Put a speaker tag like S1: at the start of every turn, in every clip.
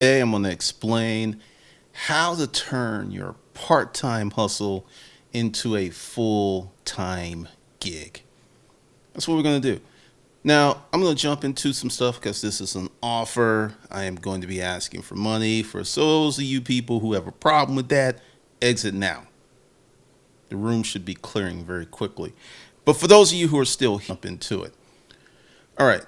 S1: Today I'm going to explain how to turn your part-time hustle into a full-time gig. That's what we're going to do. Now, I'm going to jump into some stuff because this is an offer. I am going to be asking for money. For those of you people who have a problem with that, exit now. The room should be clearing very quickly. But for those of you who are still jump into it. All right.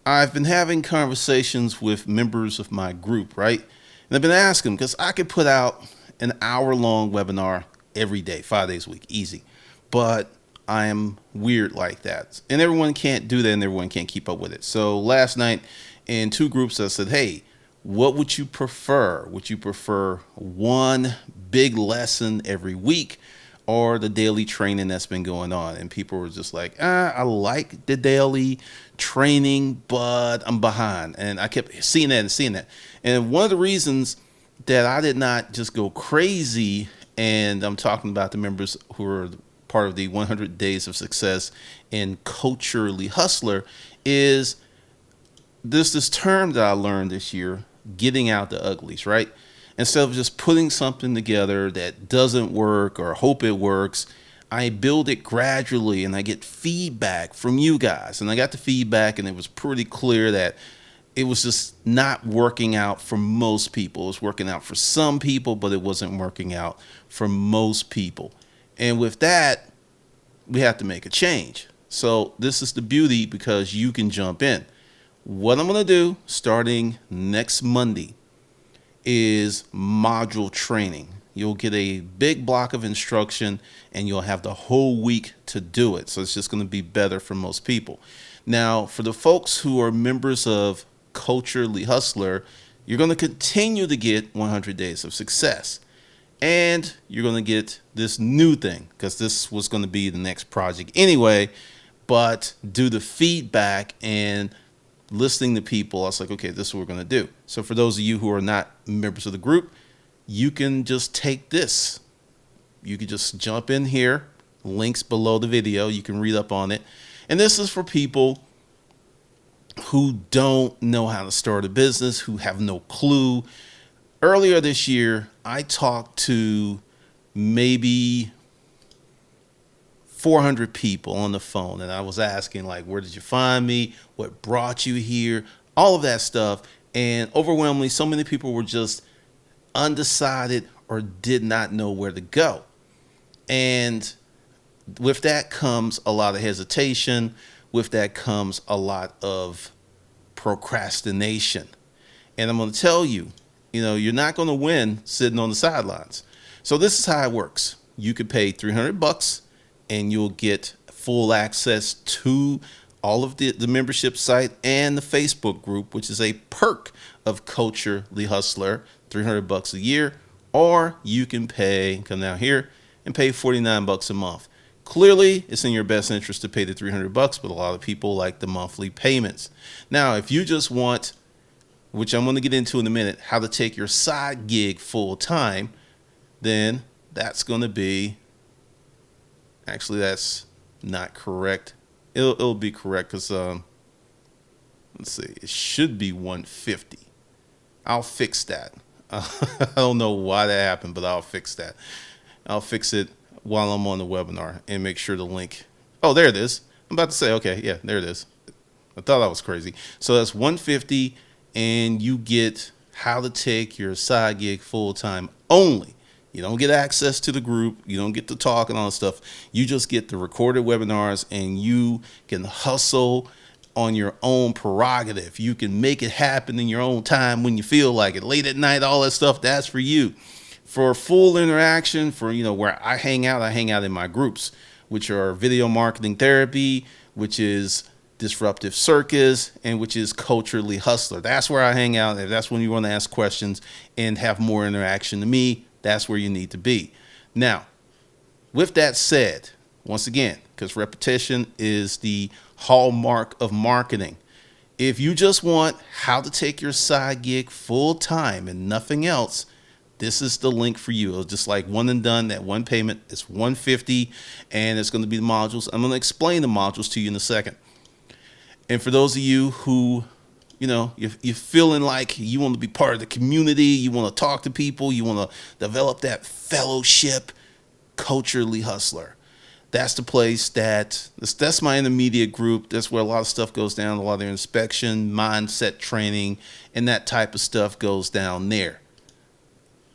S1: I've been having conversations with members of my group, right? And I've been asking because I could put out an hour-long webinar every day, 5 days a week, easy. But I am weird like that. And everyone can't do that and everyone can't keep up with it. So last night in two groups, I said, hey, what would you prefer? Would you prefer one big lesson every week or the daily training that's been going on? And people were just like, I like the daily training, but I'm behind. And I kept seeing that and seeing that. And one of the reasons that I did not just go crazy, and I'm talking about the members who are part of the 100 Days of Success in Culturally Hustler, is this term that I learned this year, getting out the uglies, right? Instead of just putting something together that doesn't work or hope it works, I build it gradually and I get feedback from you guys. And I got the feedback and it was pretty clear that it was just not working out for most people. It was working out for some people, but it wasn't working out for most people. And with that, we have to make a change. So this is the beauty because you can jump in. What I'm going to do starting next Monday is module training. You'll get a big block of instruction and you'll have the whole week to do it. So it's just going to be better for most people. Now, for the folks who are members of Culturally Hustler, you're going to continue to get 100 Days of Success. And you're going to get this new thing because this was going to be the next project anyway. But due to feedback and listening to people, I was like, okay, this is what we're going to do. So for those of you who are not members of the group, you can just take this. You can just jump in here, links below the video. You can read up on it. And this is for people who don't know how to start a business, who have no clue. Earlier this year, I talked to maybe 400 people on the phone, and I was asking, like, where did you find me? What brought you here? All of that stuff. And overwhelmingly, so many people were just undecided or did not know where to go. And with that comes a lot of hesitation. With that comes a lot of procrastination. And I'm going to tell you, you're not going to win sitting on the sidelines. So this is how it works. You could pay $300 and you'll get full access to all of the membership site and the Facebook group, which is a perk of Culturally Hustler, $300 a year. Or you can come down here and pay $49 a month. Clearly, it's in your best interest to pay the $300, but a lot of people like the monthly payments. Now, if you just want, which I'm going to get into in a minute, how to take your side gig full time, then that's going to be, actually that's not correct. It'll be correct because, let's see, it should be 150. I'll fix that. I don't know why that happened, but I'll fix that. I'll fix it while I'm on the webinar and make sure the link. Oh, there it is. I'm about to say, okay, yeah, there it is. I thought I was crazy. So that's 150, and you get how to take your side gig full time only. You don't get access to the group. You don't get to talk and all that stuff. You just get the recorded webinars, and you can hustle on your own prerogative. You can make it happen in your own time when you feel like it. Late at night, all that stuff, that's for you. For full interaction, for where I hang out in my groups, which are Video Marketing Therapy, which is Disruptive Circus, and which is Culturally Hustler. That's where I hang out. If that's when you want to ask questions and have more interaction to me, that's where you need to be. Now, with that said, once again, because repetition is the hallmark of marketing, if you just want how to take your side gig full time and nothing else, this is the link for you. It's just like one and done. That one payment is $150, and it's going to be the modules. I'm going to explain the modules to you in a second. And for those of you who you're feeling like you want to be part of the community, you want to talk to people, you want to develop that fellowship. Culturally Hustler. That's the place that's my intermediate group. That's where a lot of stuff goes down. A lot of their inspection, mindset training, and that type of stuff goes down there.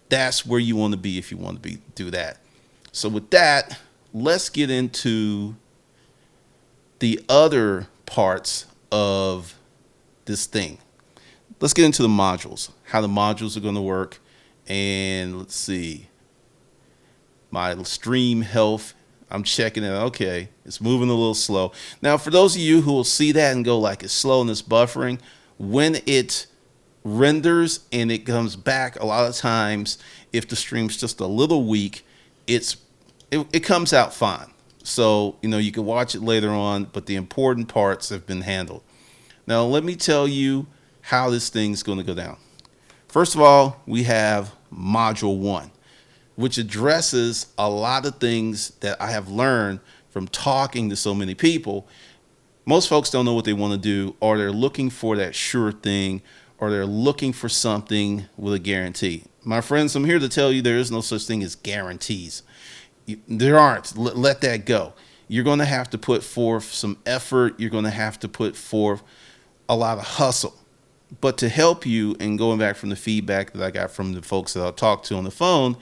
S1: That's where you want to be if you want to do that. So with that, let's get into the other parts of this thing. Let's get into the modules, how the modules are going to work. And let's see. My stream health, I'm checking it. Okay, it's moving a little slow. Now, for those of you who will see that and go like it's slow and it's buffering, when it renders and it comes back, a lot of times, if the stream's just a little weak, it comes out fine. So, you can watch it later on, but the important parts have been handled. Now, let me tell you how this thing's going to go down. First of all, we have Module 1, which addresses a lot of things that I have learned from talking to so many people. Most folks don't know what they want to do, or they're looking for that sure thing, or they're looking for something with a guarantee. My friends, I'm here to tell you there is no such thing as guarantees. There aren't. Let that go. You're going to have to put forth some effort. You're going to have to put forth a lot of hustle. But to help you, and going back from the feedback that I got from the folks that I talked to on the phone,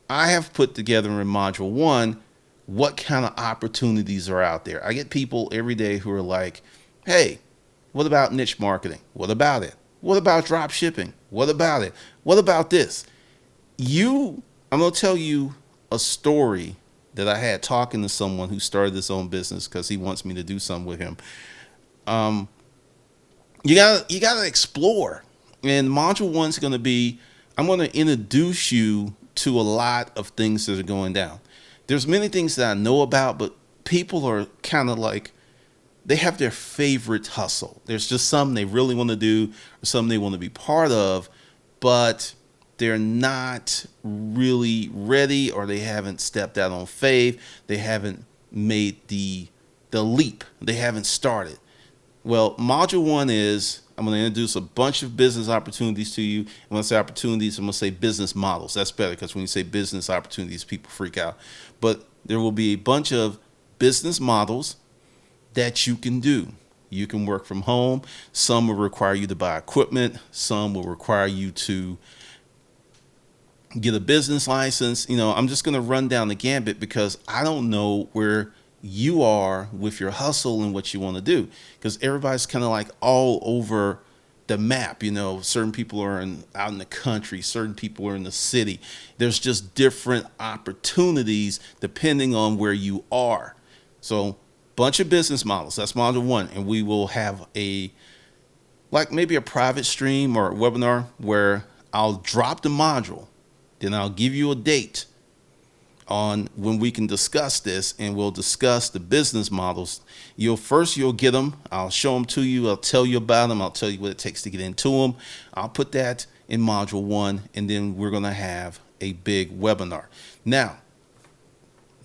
S1: I have put together in Module 1 what kind of opportunities are out there. I get people every day who are like, hey, what about niche marketing? What about it? What about drop shipping? What about it? What about this? I'm going to tell you a story that I had talking to someone who started his own business because he wants me to do something with him. You gotta explore. And Module 1 is going to be, I'm going to introduce you to a lot of things that are going down. There's many things that I know about, but people are kind of like, they have their favorite hustle. There's just some they really want to do, or some they want to be part of, but they're not really ready, or they haven't stepped out on faith. They haven't made the leap. They haven't started. Well, Module 1 is, I'm going to introduce a bunch of business opportunities to you. And when I say opportunities, I'm going to say business models. That's better, because when you say business opportunities, people freak out. But there will be a bunch of business models that you can do. You can work from home. Some will require you to buy equipment. Some will require you to get a business license. I'm just going to run down the gambit because I don't know where you are with your hustle and what you want to do, because everybody's kind of like all over the map. Certain people are out in the country, certain people are in the city. There's just different opportunities depending on where you are. So bunch of business models. That's Module 1. And we will have maybe a private stream or a webinar where I'll drop the module, then I'll give you a date on when we can discuss this, and we'll discuss the business models. You'll get them. I'll show them to you. I'll tell you about them. I'll tell you what it takes to get into them. I'll put that in Module 1, and then we're going to have a big webinar. Now,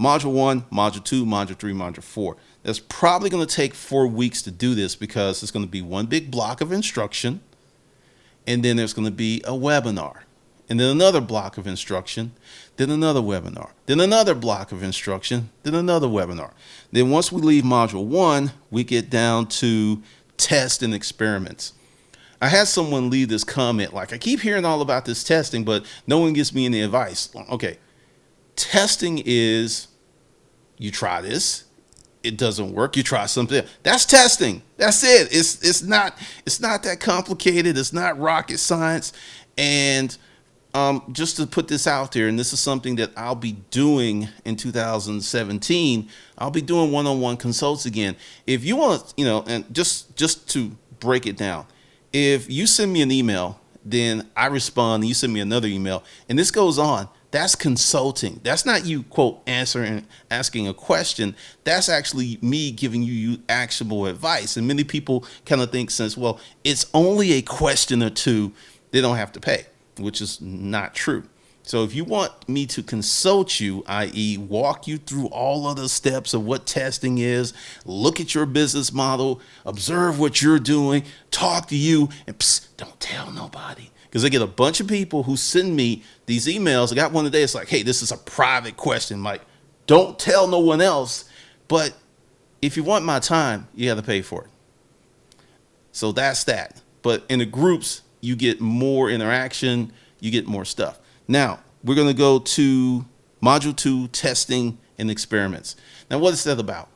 S1: Module 1, Module 2, Module 3, Module 4. That's probably going to take 4 weeks to do this, because it's going to be one big block of instruction, and then there's going to be a webinar, and then another block of instruction, then another webinar, then another block of instruction, then another webinar. Then once we leave Module 1, we get down to test and experiments. I had someone leave this comment like, I keep hearing all about this testing, but no one gives me any advice. Okay, testing is, you try this, it doesn't work, you try something. That's testing. That's it. It's not that complicated. It's not rocket science. And just to put this out there, and this is something that I'll be doing in 2017, I'll be doing one-on-one consults again. If you want, and just to break it down, if you send me an email, then I respond, and you send me another email, and this goes on, that's consulting. That's not you, quote, asking a question. That's actually me giving you actionable advice. And many people kind of think, since, well, it's only a question or two, they don't have to pay, which is not true. So if you want me to consult you, i.e., walk you through all of the steps of what testing is, look at your business model, observe what you're doing, talk to you, and don't tell nobody. Because I get a bunch of people who send me these emails. I got one today. It's like, hey, this is a private question. Like, don't tell no one else. But if you want my time, you got to pay for it. So that's that. But in the groups, you get more interaction, you get more stuff. Now, we're going to go to Module 2, Testing and Experiments. Now, what is that about?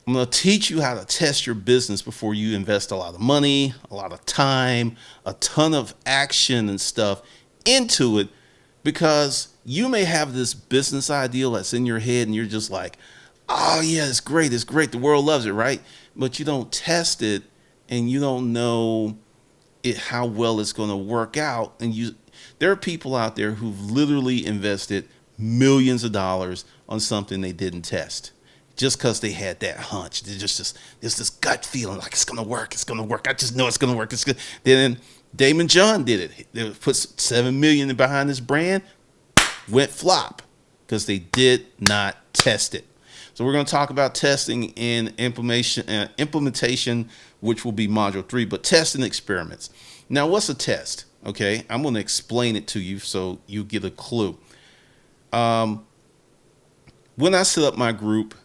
S1: I'm going to teach you how to test your business before you invest a lot of money, a lot of time, a ton of action and stuff into it, because you may have this business idea that's in your head and you're just like, oh, yeah, it's great. It's great. The world loves it, right? But you don't test it and you don't know how well it's going to work out. And there are people out there who've literally invested millions of dollars on something they didn't test just because they had that hunch. There's this gut feeling like it's going to work. It's going to work. I just know it's going to work. It's good. Then Damon John did it. They put $7 million behind this brand, went flop because they did not test it. So we're going to talk about testing and implementation, which will be Module 3, but testing experiments. Now, what's a test? Okay, I'm going to explain it to you so you get a clue. When I set up my group,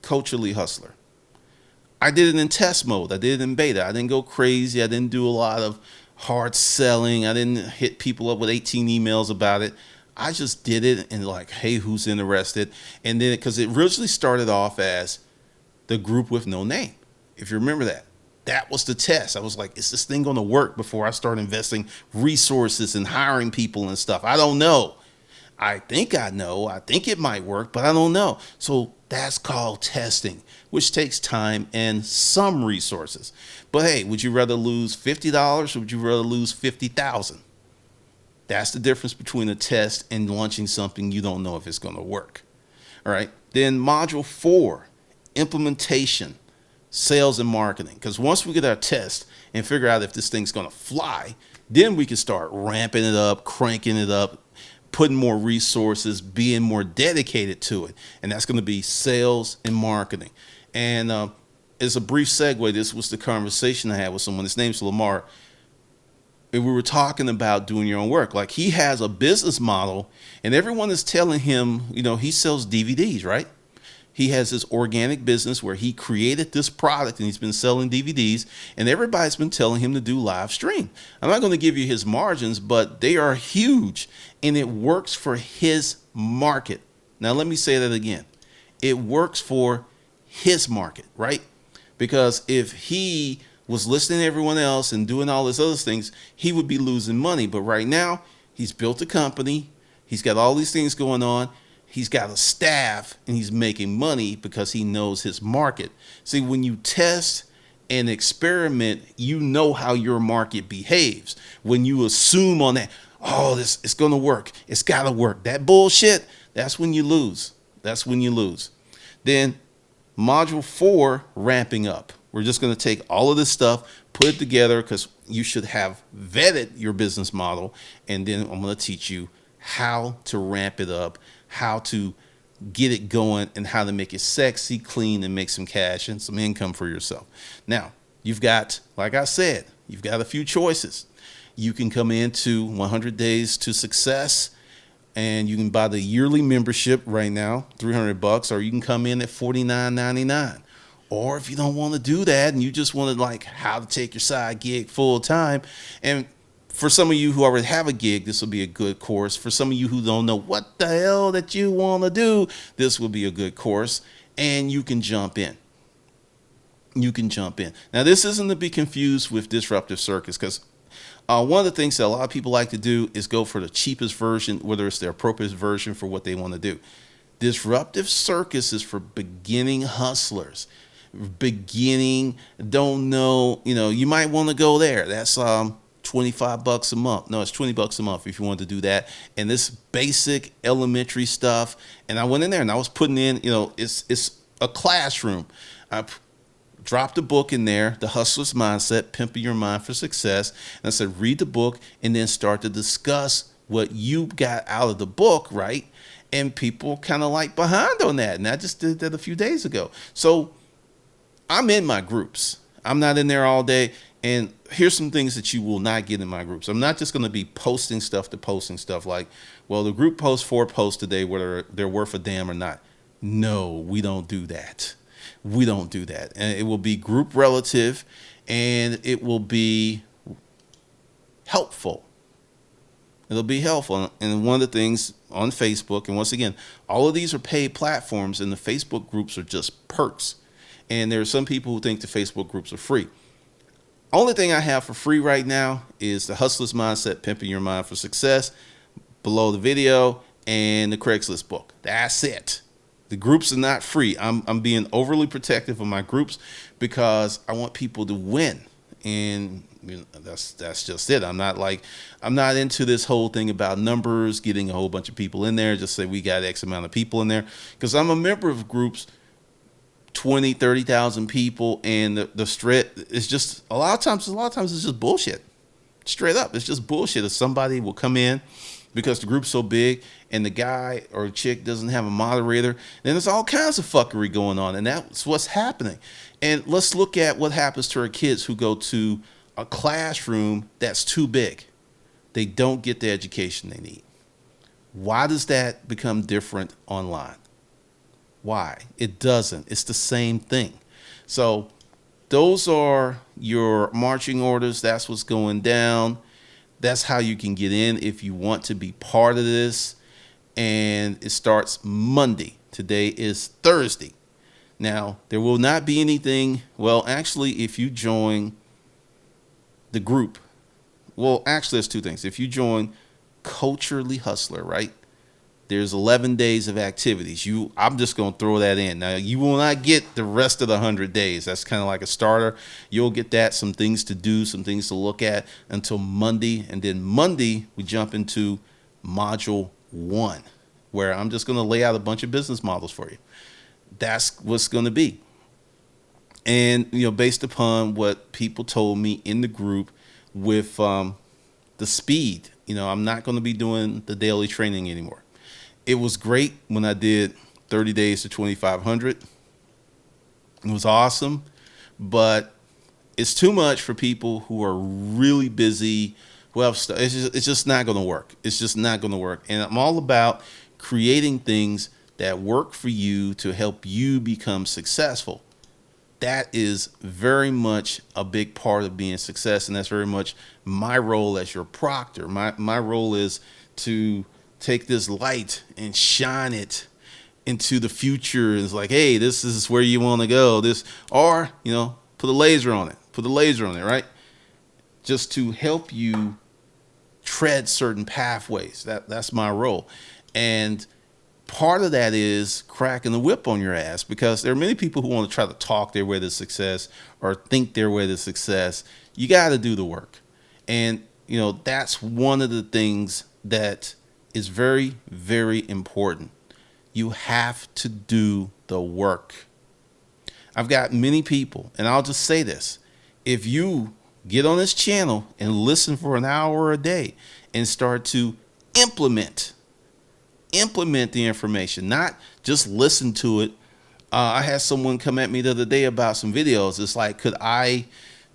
S1: Coach Elite Hustler, I did it in test mode. I did it in beta. I didn't go crazy. I didn't do a lot of hard selling. I didn't hit people up with 18 emails about it. I just did it and like, hey, who's interested? And then, because it originally started off as the group with no name. If you remember that. That was the test. I was like, is this thing going to work before I start investing resources and hiring people and stuff? I don't know. I think I know. I think it might work, but I don't know. So that's called testing, which takes time and some resources. But hey, would you rather lose $50 or would you rather lose $50,000? That's the difference between a test and launching something you don't know if it's going to work. All right. Then Module 4, implementation, sales and marketing. Because once we get our test and figure out if this thing's going to fly, then we can start ramping it up, cranking it up, putting more resources, being more dedicated to it. And that's going to be sales and marketing. And as a brief segue, this was the conversation I had with someone. His name's Lamar. And we were talking about doing your own work. Like, he has a business model and everyone is telling him, he sells DVDs, right? He has this organic business where he created this product and he's been selling DVDs, and everybody's been telling him to do live stream. I'm not going to give you his margins, but they are huge and it works for his market. Now, let me say that again. It works for his market, right? Because if he was listening to everyone else and doing all these other things, he would be losing money. But right now, he's built a company. He's got all these things going on. He's got a staff and he's making money because he knows his market. See, when you test and experiment, you know how your market behaves. When you assume on that, oh, it's going to work. It's got to work. That bullshit, that's when you lose. That's when you lose. Then Module 4, ramping up. We're just going to take all of this stuff, put it together, because you should have vetted your business model. And then I'm going to teach you how to ramp it up, how to get it going, and how to make it sexy, clean, and make some cash and some income for yourself. Now, you've got, like I said, you've got a few choices. You can come into 100 Days to Success, and you can buy the yearly membership right now, $300, or you can come in at $49.99. Or if you don't want to do that and you just want to like how to take your side gig full time, and for some of you who already have a gig, this will be a good course. For some of you who don't know what the hell that you want to do, this will be a good course, and you can jump in. You can jump in. Now, this isn't to be confused with Disruptive Circus, because one of the things that a lot of people like to do is go for the cheapest version, whether it's the appropriate version for what they want to do. Disruptive Circus is for beginning hustlers. Don't know, you might want to go there. That's $25 a month. No, it's $20 a month if you want to do that. And this basic elementary stuff. And I went in there and I was putting in, it's a classroom. I dropped a book in there, The Hustler's Mindset, Pimping Your Mind for Success. And I said, read the book and then start to discuss what you got out of the book, right? And people kind of like behind on that. And I just did that a few days ago. So I'm in my groups. I'm not in there all day. And here's some things that you will not get in my groups. I'm not just going to be posting stuff to posting stuff like, well, the group posts 4 posts today, whether they're worth a damn or not. No, we don't do that. We don't do that. And it will be group relative, and it will be helpful. It'll be helpful. And one of the things on Facebook, and once again, all of these are paid platforms, and the Facebook groups are just perks. And there are some people who think the Facebook groups are free. Only thing I have for free right now is the Hustler's Mindset, Pimping Your Mind for Success, below the video, and the Craigslist book. That's it. The groups are not free. I'm being overly protective of my groups because I want people to win. And you know, that's just it. I'm not into this whole thing about numbers, getting a whole bunch of people in there, just say we got X amount of people in there. Because I'm a member of groups 20, 30,000 people, and the straight is just a lot of times it's just bullshit. Straight up, it's just bullshit. If somebody will come in because the group's so big and the guy or chick doesn't have a moderator, then there's all kinds of fuckery going on, and that's what's happening. And let's look at what happens to our kids who go to a classroom that's too big. They don't get the education they need. Why does that become different online? Why? It doesn't. It's the same thing. So those are your marching orders. That's what's going down. That's how you can get in if you want to be part of this. And it starts Monday. Today is Thursday. Now, there will not be anything. Well, actually, if you join the group, well, actually, there's 2 things. If you join Culturally Hustler, right? There's 11 days of activities. I'm just going to throw that in. Now, you will not get the rest of the 100 days. That's kind of like a starter. You'll get that, some things to do, some things to look at until Monday. And then Monday, we jump into Module 1, where I'm just going to lay out a bunch of business models for you. That's what's going to be. And, you know, based upon what people told me in the group with the speed, you know, I'm not going to be doing the daily training anymore. It was great when I did 30 days to 2,500. It was awesome, but it's too much for people who are really busy. Well, it's just not going to work. It's just not going to work. And I'm all about creating things that work for you to help you become successful. That is very much a big part of being success, and that's very much my role as your proctor. My role is to take this light and shine it into the future. It's like, hey, this is where you want to go. Or, you know, put a laser on it, right? Just to help you tread certain pathways. That's my role. And part of that is cracking the whip on your ass, because there are many people who want to try to talk their way to success or think their way to success. You got to do the work. And, you know, that's one of the things that is very, very important. You have to do the work. I've got many people, and I'll just say this. If you get on this channel and listen for an hour a day and start to implement the information, not just listen to it. I had someone come at me the other day about some videos. It's like, could I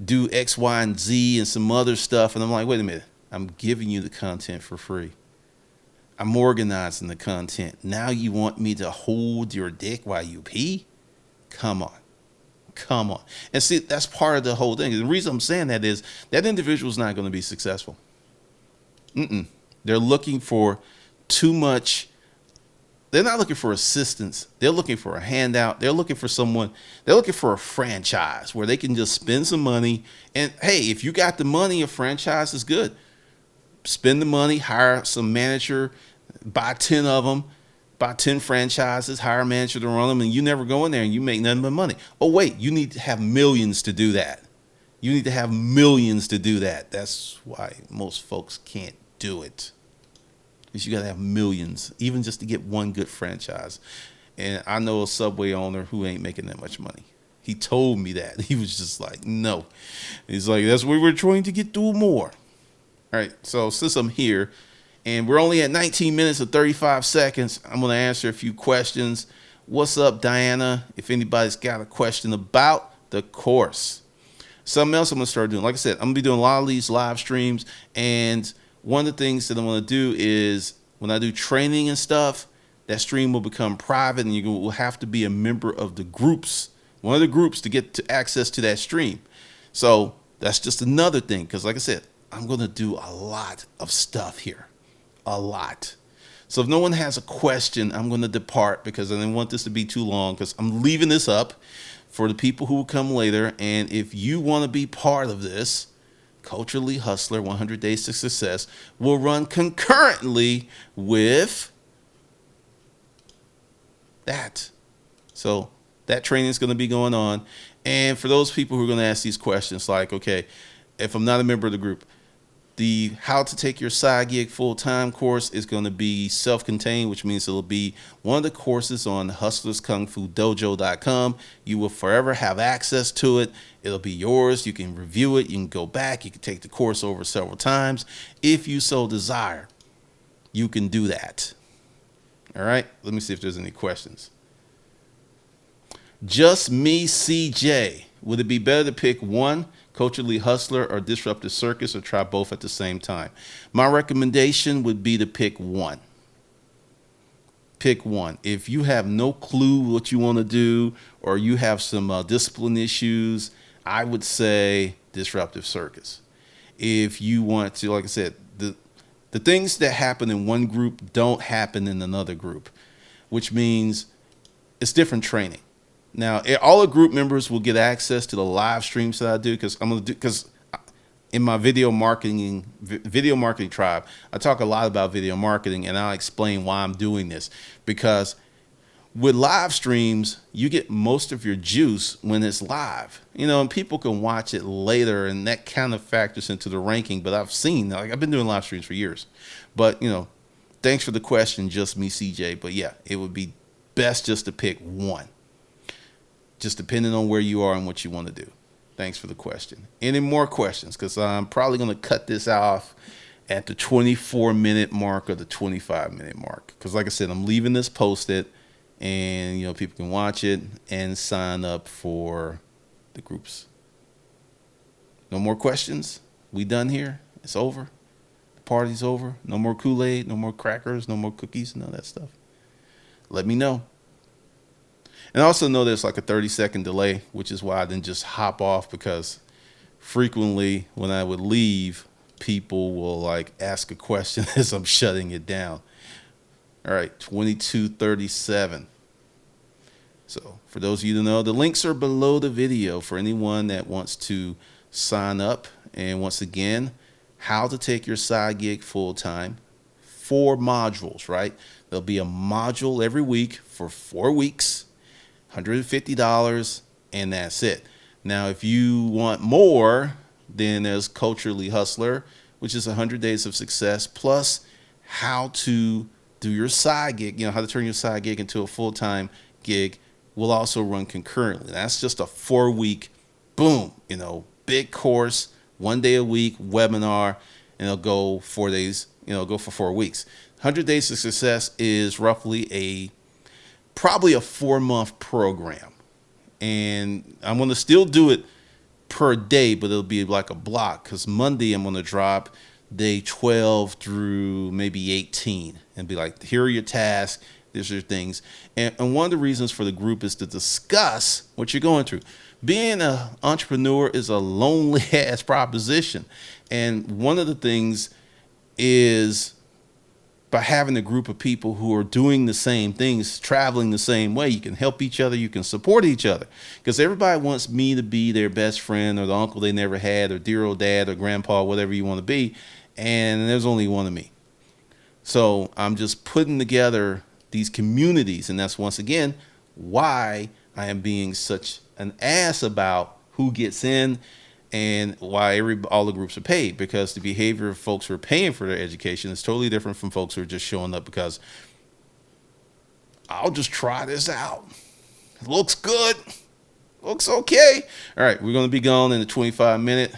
S1: do X, Y, and Z and some other stuff? And I'm like, wait a minute. I'm giving you the content for free. I'm organizing the content. Now you want me to hold your dick while you pee? Come on. And see, that's part of the whole thing. The reason I'm saying that is that individual is not going to be successful. They're looking for too much. They're not looking for assistance. They're looking for a handout. They're looking for a franchise where they can just spend some money. And hey, if you got the money, a franchise is good. Spend the money, hire some manager, buy 10 of them, buy 10 franchises, hire a manager to run them, and you never go in there and you make nothing but money. Oh, wait, you need to have millions to do that. That's why most folks can't do it. Because you got to have millions, even just to get one good franchise. And I know a Subway owner who ain't making that much money. He told me that. He was just like, no. He's like, that's where we're trying to get through more. All right, so since I'm here And we're only at 19 minutes and 35 seconds. I'm going to answer a few questions. What's up, Diana? If anybody's got a question about the course. Something else I'm going to start doing. Like I said, I'm going to be doing a lot of these live streams. And one of the things that I'm going to do is when I do training and stuff, that stream will become private and you will have to be a member of the groups, one of the groups, to get to access to that stream. So that's just another thing. Because like I said, I'm going to do a lot of stuff here. A lot. So if no one has a question, I'm going to depart because I didn't want this to be too long because I'm leaving this up for the people who will come later. And if you want to be part of this, Culturally Hustler 100 Days to Success will run concurrently with that. So that training is going to be going on. And for those people who are going to ask these questions, like, okay, if I'm not a member of the group, the How to Take Your Side Gig Full-Time course is going to be self-contained, which means it'll be one of the courses on hustlerskungfudojo.com. You will forever have access to it. It'll be yours. You can review it. You can go back. You can take the course over several times. If you so desire, you can do that. All right. Let me see if there's any questions. Just me, CJ. Would it be better to pick one, Culturally Hustler or Disruptive Circus, or try both at the same time? My recommendation would be to pick one. Pick one. If you have no clue what you want to do or you have some discipline issues, I would say Disruptive Circus. If you want to, like I said, the things that happen in one group don't happen in another group, which means it's different training. Now, all the group members will get access to the live streams that I do because in my video marketing tribe, I talk a lot about video marketing, and I'll explain why I'm doing this. Because with live streams, you get most of your juice when it's live, and people can watch it later, and that kind of factors into the ranking. But I've been doing live streams for years. But thanks for the question, Just Me, CJ. But yeah, it would be best just to pick one. Just depending on where you are and what you want to do. Thanks for the question. Any more questions? Because I'm probably going to cut this off at the 24-minute mark or the 25-minute mark. Because like I said, I'm leaving this posted, and people can watch it and sign up for the groups. No more questions? We done here? It's over? The party's over? No more Kool-Aid? No more crackers? No more cookies? None of that stuff? Let me know. And I also know there's like a 30-second delay, which is why I didn't just hop off, because frequently when I would leave, people will like ask a question as I'm shutting it down. All right, 22:37. So for those of you to know, the links are below the video for anyone that wants to sign up. And once again, How to Take Your Side Gig Full-Time. 4 modules, right? There'll be a module every week for 4 weeks. $150, and that's it. Now, if you want more, then there's Culturally Hustler, which is 100 Days of Success, plus how to do your side gig, how to turn your side gig into a full-time gig, will also run concurrently. That's just a 4-week, boom, big course, 1 day a week, webinar, and it'll go 4 days, go for 4 weeks. 100 Days of Success is roughly probably a 4-month program, and I'm going to still do it per day, but it'll be like a block, because Monday I'm going to drop day 12 through maybe 18 and be like, here are your tasks, these are your things. And one of the reasons for the group is to discuss what you're going through. Being an entrepreneur is a lonely ass proposition, and one of the things is, by having a group of people who are doing the same things, traveling the same way, you can help each other, you can support each other. Because everybody wants me to be their best friend, or the uncle they never had, or dear old dad, or grandpa, whatever you want to be. And there's only one of me. So I'm just putting together these communities. And that's, once again, why I am being such an ass about who gets in, and why all the groups are paid, because the behavior of folks who are paying for their education is totally different from folks who are just showing up because I'll just try this out. It looks good. Looks okay. All right, we're going to be gone in the 25-minute.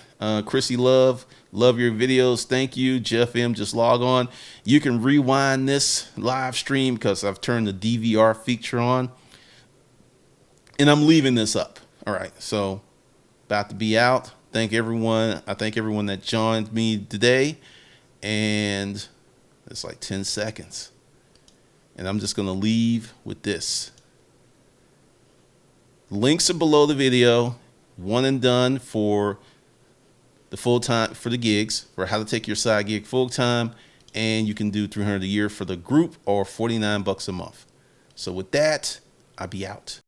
S1: Chrissy Love Love your videos. Thank you, Jeff M. Just log on. You can rewind this live stream because I've turned the DVR feature on. And I'm leaving this up. All right, so about to be out. Thank everyone. I thank everyone that joined me today. And it's like 10 seconds. And I'm just going to leave with this. Links are below the video. One and done for the full time, for the gigs, for how to take your side gig full time. And you can do $300 a year for the group or $49 a month. So with that, I'll be out.